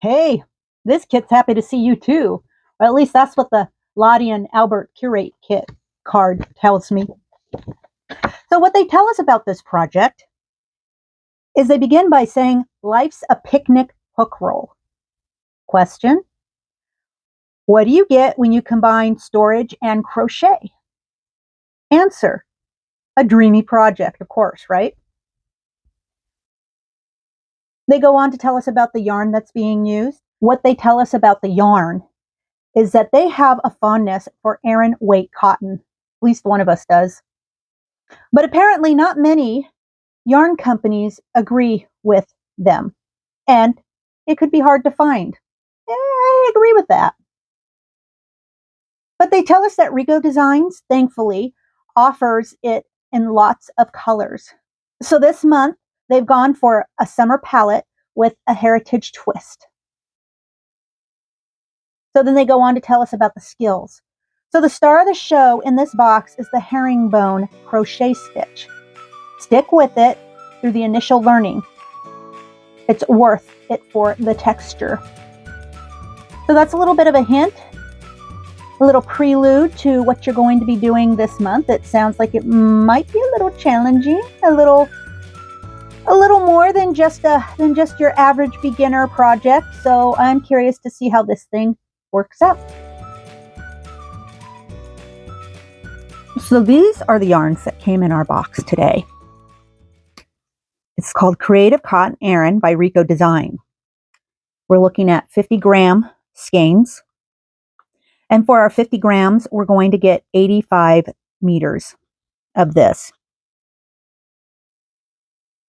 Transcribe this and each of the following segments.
Hey, this kit's happy to see you too. Or at least that's what the Lottie and Albert Curate kit card tells me. So what they tell us about this project is they begin by saying, life's a picnic hook roll. Question: what do you get when you combine storage and crochet? Answer: a dreamy project, of course, right? They go on to tell us about the yarn that's being used. What they tell us about the yarn is that they have a fondness for Aran weight cotton. At least one of us does. But apparently not many yarn companies agree with them. And it could be hard to find. I agree with that. But they tell us that Rico Designs, thankfully, offers it in lots of colors. So this month, they've gone for a summer palette with a heritage twist. So then they go on to tell us about the skills. So the star of the show in this box is the herringbone crochet stitch. Stick with it through the initial learning. It's worth it for the texture. So that's a little bit of a hint, a little prelude to what you're going to be doing this month. It sounds like it might be a little challenging, a little more than just your average beginner project. So I'm curious to see how this thing works out. So these are the yarns that came in our box today. It's called Creative Cotton Aran by Rico Design. We're looking at 50-gram skeins. And for our 50 grams, we're going to get 85 meters of this.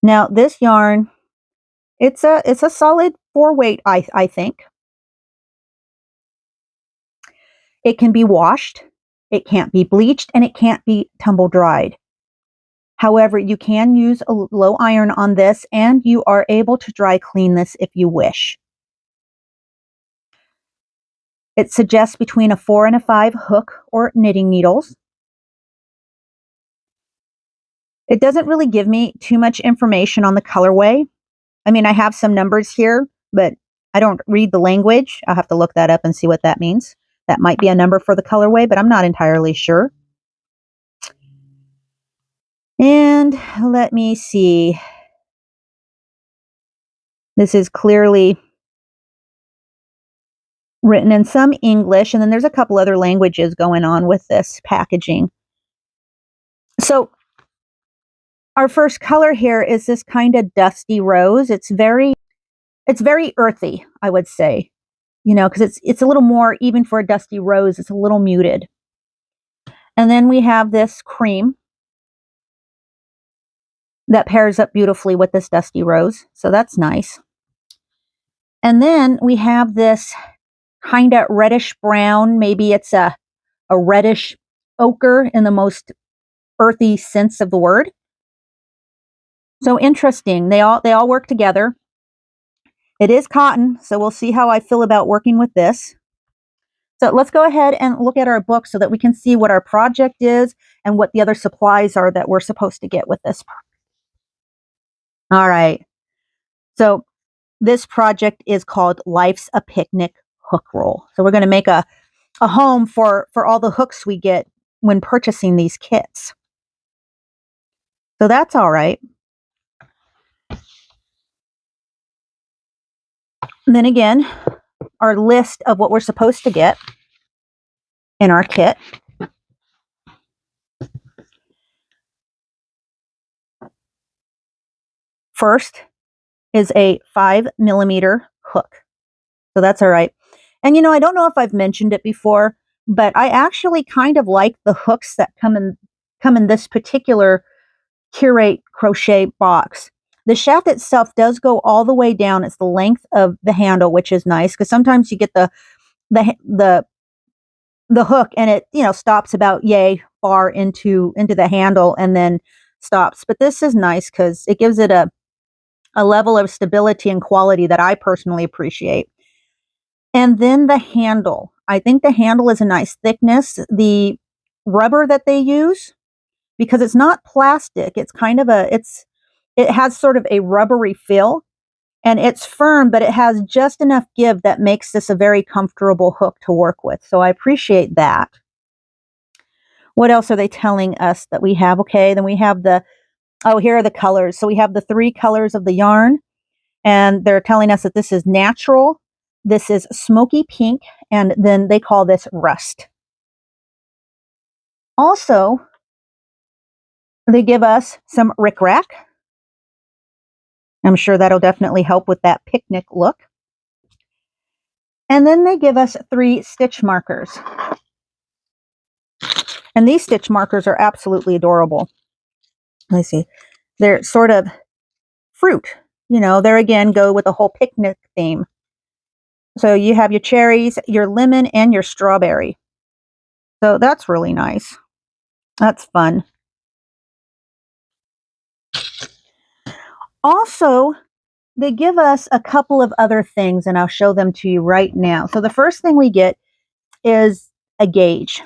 Now, this yarn, it's a solid 4-weight, I think. It can be washed, it can't be bleached, and it can't be tumble dried. However, you can use a low iron on this, and you are able to dry clean this if you wish. It suggests between a 4 and a 5 hook or knitting needles. It doesn't really give me too much information on the colorway. I mean, I have some numbers here, but I don't read the language. I'll have to look that up and see what that means. That might be a number for the colorway, but I'm not entirely sure. And let me see. This is clearly written in some English, and then there's a couple other languages going on with this packaging. So our first color here is this kind of dusty rose. It's very earthy, I would say, you know, because it's a little more, even for a dusty rose, it's a little muted. And then we have this cream that pairs up beautifully with this dusty rose. So that's nice. And then we have this kind of reddish brown. Maybe it's a reddish ochre in the most earthy sense of the word. So interesting. They all work together. It is cotton, so we'll see how I feel about working with this. So let's go ahead and look at our book so that we can see what our project is and what the other supplies are that we're supposed to get with this. All right. So this project is called Life's a Picnic Hook Roll. So we're going to make a home for all the hooks we get when purchasing these kits. So that's all right. And then again, our list of what we're supposed to get in our kit. First is a 5mm hook. So that's all right. And you know, I don't know if I've mentioned it before, but I actually kind of like the hooks that come in this particular Curate crochet box. The shaft itself does go all the way down. It's the length of the handle, which is nice because sometimes you get the hook and it, you know, stops about yay far into the handle and then stops. But this is nice because it gives it a level of stability and quality that I personally appreciate. And then the handle. I think the handle is a nice thickness. The rubber that they use, because it's not plastic, it's kind of it has sort of a rubbery feel, And it's firm, but it has just enough give that makes this a very comfortable hook to work with. So I appreciate that. What else are they telling us that we have? Okay, then we have here are the colors. So we have the 3 colors of the yarn, and they're telling us that this is natural, this is smoky pink, and then they call this rust. Also, they give us some rickrack. I'm sure that'll definitely help with that picnic look. And then they give us 3 stitch markers. And these stitch markers are absolutely adorable. Let me see. They're sort of fruit. You know, there again go with the whole picnic theme. So you have your cherries, your lemon, and your strawberry. So that's really nice. That's fun. Also, they give us a couple of other things, and I'll show them to you right now. So the first thing we get is a gauge.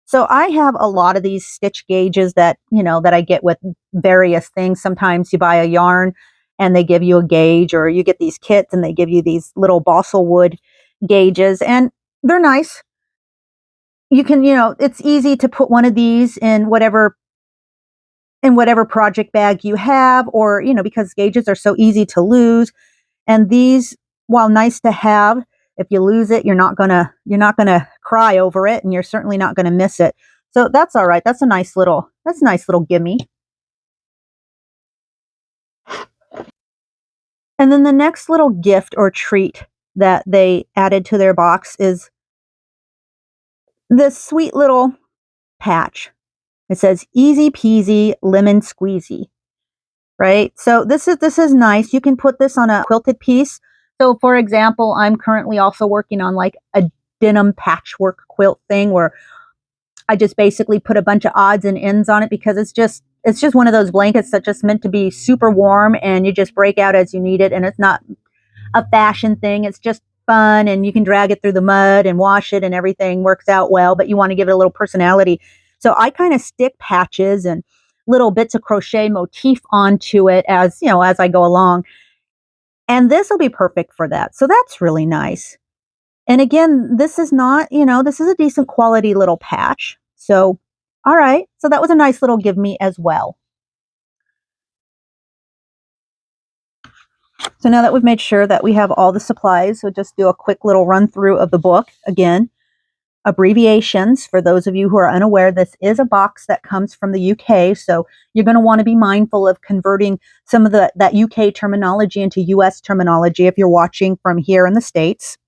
So I have a lot of these stitch gauges that, that I get with various things. Sometimes you buy a yarn and they give you a gauge, or you get these kits and they give you these little balsa wood gauges, and they're nice. You can, it's easy to put one of these in whatever project bag you have, or, because gauges are so easy to lose. And these, while nice to have, if you lose it, you're not gonna cry over it, and you're certainly not gonna miss it. So that's all right. That's a nice little gimme. And then the next little gift or treat that they added to their box is this sweet little patch. It says easy peasy lemon squeezy. Right? So this is nice. You can put this on a quilted piece. So for example, I'm currently also working on like a denim patchwork quilt thing where I just basically put a bunch of odds and ends on it, because it's just one of those blankets that's just meant to be super warm, and you just break out as you need it, and it's not a fashion thing. It's just fun, and you can drag it through the mud and wash it, and everything works out well, but you want to give it a little personality. So I kind of stick patches and little bits of crochet motif onto it as I go along. And this will be perfect for that. So that's really nice. And again, this is not, this is a decent quality little patch. So, all right. So that was a nice little give me as well. So now that we've made sure that we have all the supplies, we'll just do a quick little run through of the book. Again, abbreviations. For those of you who are unaware, this is a box that comes from the UK, so you're going to want to be mindful of converting some of that UK terminology into US terminology if you're watching from here in the States.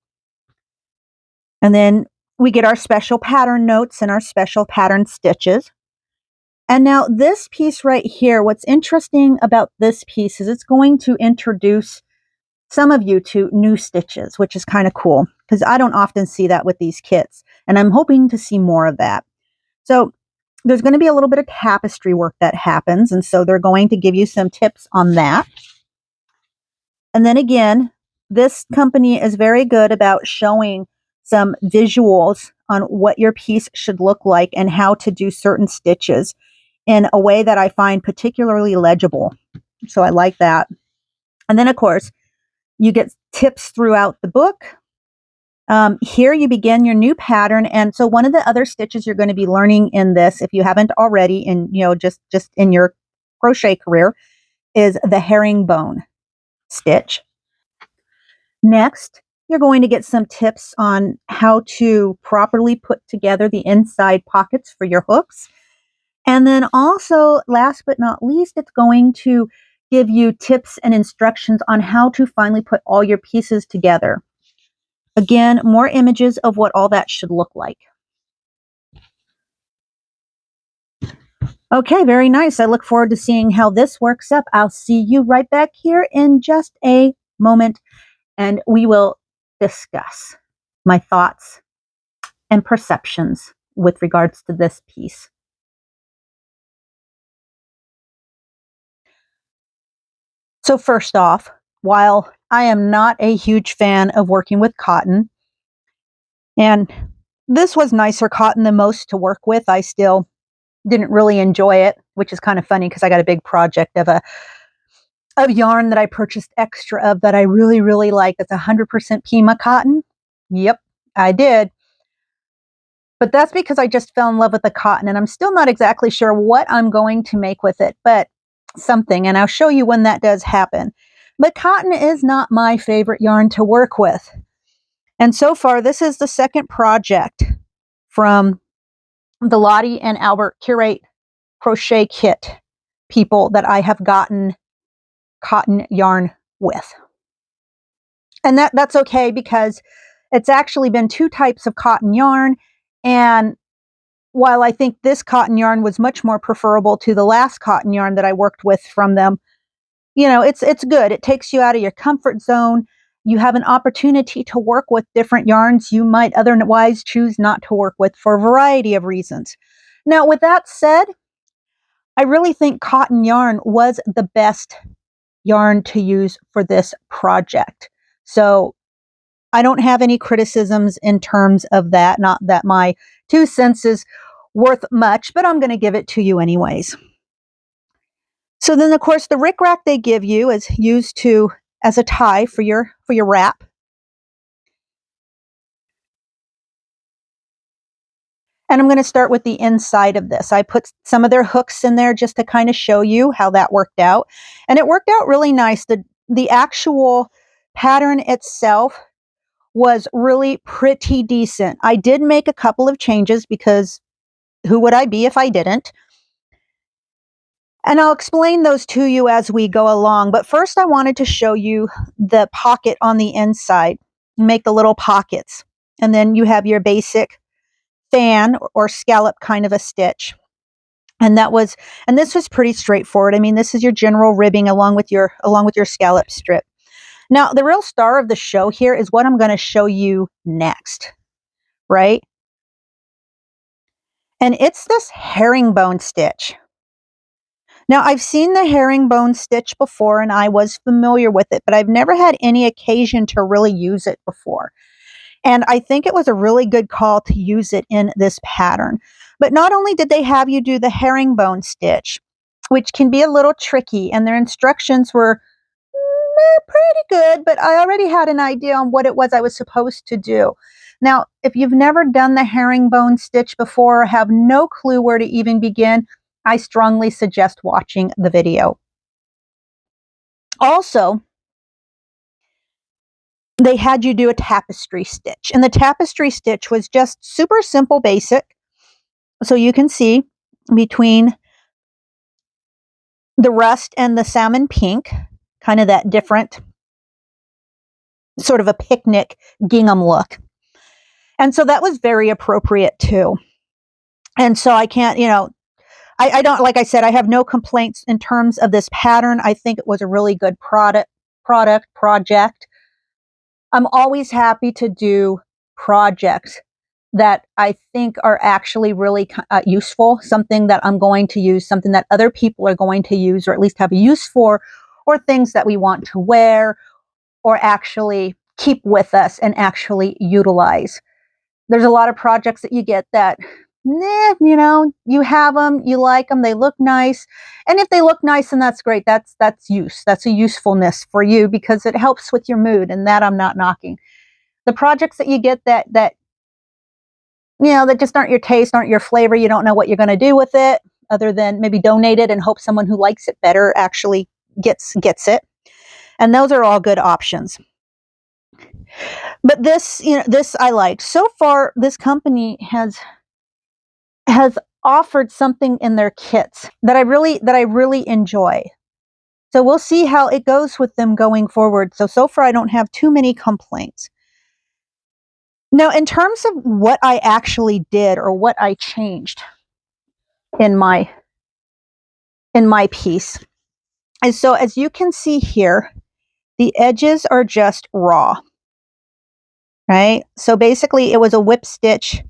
And then we get our special pattern notes and our special pattern stitches. And now this piece right here, what's interesting about this piece is it's going to introduce some of you to new stitches, which is kind of cool, because I don't often see that with these kits, and I'm hoping to see more of that. So there's going to be a little bit of tapestry work that happens, and so they're going to give you some tips on that. And then again, this company is very good about showing some visuals on what your piece should look like and how to do certain stitches in a way that I find particularly legible. So I like that. And then, of course, you get tips throughout the book. Here you begin your new pattern. And so one of the other stitches you're going to be learning in this, if you haven't already, in just in your crochet career, is the herringbone stitch. Next, you're going to get some tips on how to properly put together the inside pockets for your hooks. And then also, last but not least, it's going to give you tips and instructions on how to finally put all your pieces together. Again, more images of what all that should look like. Okay, very nice. I look forward to seeing how this works up. I'll see you right back here in just a moment, and we will discuss my thoughts and perceptions with regards to this piece. So first off, while I am not a huge fan of working with cotton, and this was nicer cotton than most to work with, I still didn't really enjoy it, which is kind of funny because I got a big project of of yarn that I purchased extra of that I really, really like. It's 100% Pima cotton. Yep, I did. But that's because I just fell in love with the cotton, and I'm still not exactly sure what I'm going to make with it, but something, and I'll show you when that does happen. But cotton is not my favorite yarn to work with. And so far, this is the second project from the Lottie and Albert Curate crochet kit people that I have gotten cotton yarn with. And that's okay, because it's actually been two types of cotton yarn. And while I think this cotton yarn was much more preferable to the last cotton yarn that I worked with from them, you know, it's good. It takes you out of your comfort zone. You have an opportunity to work with different yarns you might otherwise choose not to work with for a variety of reasons. Now, with that said, I really think cotton yarn was the best yarn to use for this project. So I don't have any criticisms in terms of that. Not that my 2 cents is worth much, but I'm going to give it to you anyways. So then, of course, the rickrack they give you is used as a tie for your wrap. And I'm going to start with the inside of this. I put some of their hooks in there just to kind of show you how that worked out. And it worked out really nice. The actual pattern itself was really pretty decent. I did make a couple of changes, because who would I be if I didn't? And I'll explain those to you as we go along. But first, I wanted to show you the pocket on the inside. Make the little pockets. And then you have your basic fan or scallop kind of a stitch. And this was pretty straightforward. I mean, this is your general ribbing along with your scallop strip. Now, the real star of the show here is what I'm going to show you next, right? And it's this herringbone stitch. Now, I've seen the herringbone stitch before, and I was familiar with it, but I've never had any occasion to really use it before. And I think it was a really good call to use it in this pattern. But not only did they have you do the herringbone stitch, which can be a little tricky, and their instructions were pretty good, but I already had an idea on what it was I was supposed to do. Now, if you've never done the herringbone stitch before or have no clue where to even begin, I strongly suggest watching the video. Also, they had you do a tapestry stitch, and the tapestry stitch was just super simple, basic. So you can see between the rust and the salmon pink, kind of that different sort of a picnic gingham look. And so that was very appropriate too. And so I can't, I don't, like I said, I have no complaints in terms of this pattern. I think it was a really good project. I'm always happy to do projects that I think are actually really useful, something that I'm going to use, something that other people are going to use, or at least have a use for, or things that we want to wear or actually keep with us and actually utilize. There's a lot of projects that you get that, you have them, you like them, they look nice. And if they look nice, then that's great. That's a usefulness for you, because it helps with your mood, and that I'm not knocking. The projects that you get that just aren't your taste, aren't your flavor, you don't know what you're going to do with it, other than maybe donate it and hope someone who likes it better actually gets it. And those are all good options. But this I like. So far, this company has offered something in their kits that I really enjoy. So we'll see how it goes with them going forward. So far I don't have too many complaints. Now, in terms of what I actually did or what I changed in my piece, and so as you can see here, the edges are just raw, right? So basically it was a whip stitch,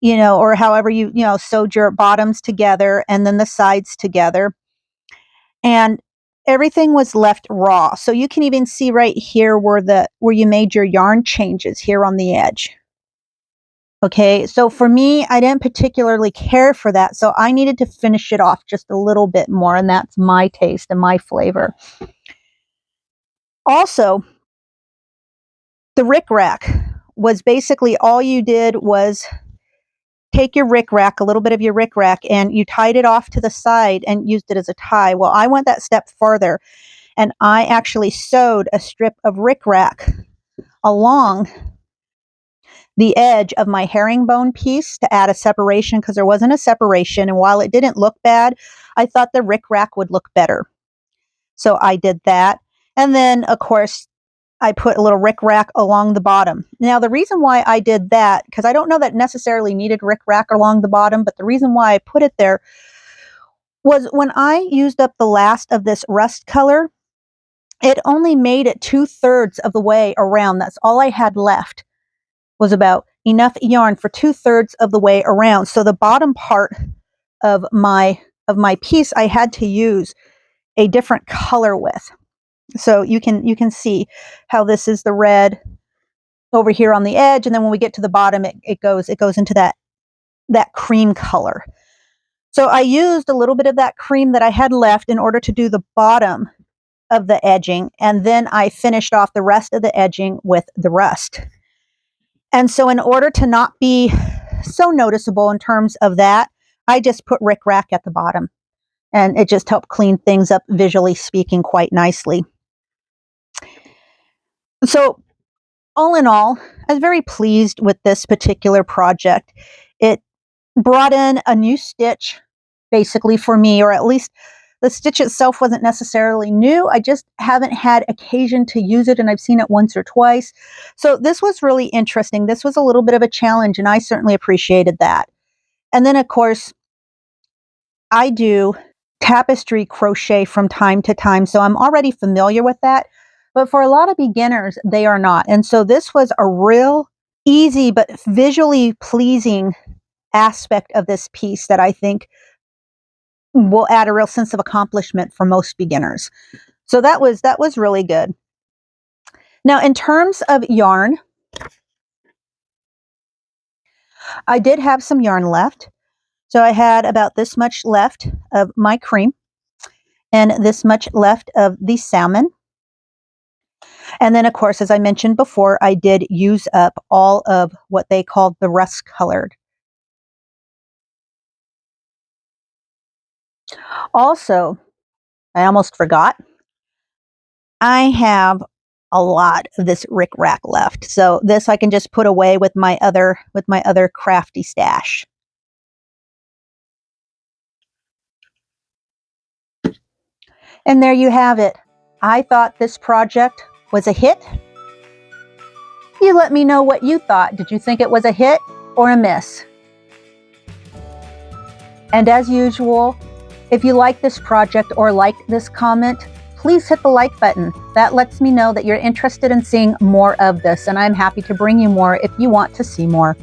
or however you sewed your bottoms together and then the sides together. And everything was left raw. So you can even see right here where you made your yarn changes here on the edge. Okay, so for me, I didn't particularly care for that, so I needed to finish it off just a little bit more, and that's my taste and my flavor. Also, the rickrack was basically all you did was take your rickrack, a little bit of your rickrack, and you tied it off to the side and used it as a tie. Well, I went that step further, and I actually sewed a strip of rickrack along the edge of my herringbone piece to add a separation, because there wasn't a separation, and while it didn't look bad, I thought the rickrack would look better. So I did that. And then, of course, I put a little rickrack along the bottom. Now, the reason why I did that, because I don't know that necessarily needed rickrack along the bottom, but the reason why I put it there was when I used up the last of this rust color, it only made it 2/3 of the way around. That's all I had left, was about enough yarn for 2/3 of the way around. So the bottom part of my piece, I had to use a different color with. So you can see how this is the red over here on the edge, and then when we get to the bottom, it goes into that cream color. So I used a little bit of that cream that I had left in order to do the bottom of the edging, and then I finished off the rest of the edging with the rust. And so in order to not be so noticeable in terms of that, I just put rickrack at the bottom, and it just helped clean things up, visually speaking, quite nicely. So all in all, I was very pleased with this particular project. It brought in a new stitch, basically, for me, or at least the stitch itself wasn't necessarily new. I just haven't had occasion to use it, and I've seen it once or twice. So this was really interesting. This was a little bit of a challenge, and I certainly appreciated that. And then, of course, I do tapestry crochet from time to time, so I'm already familiar with that. But for a lot of beginners, they are not. And so this was a real easy but visually pleasing aspect of this piece that I think will add a real sense of accomplishment for most beginners. So that was really good. Now, in terms of yarn, I did have some yarn left. So I had about this much left of my cream and this much left of the salmon. And then, of course, as I mentioned before, I did use up all of what they called the rust colored. Also, I almost forgot, I have a lot of this rickrack left. So this I can just put away with my other crafty stash. And there you have it. I thought this project was a hit. You let me know what you thought. Did you think it was a hit or a miss? And as usual, if you like this project or liked this comment, please hit the like button. That lets me know that you're interested in seeing more of this, and I'm happy to bring you more if you want to see more.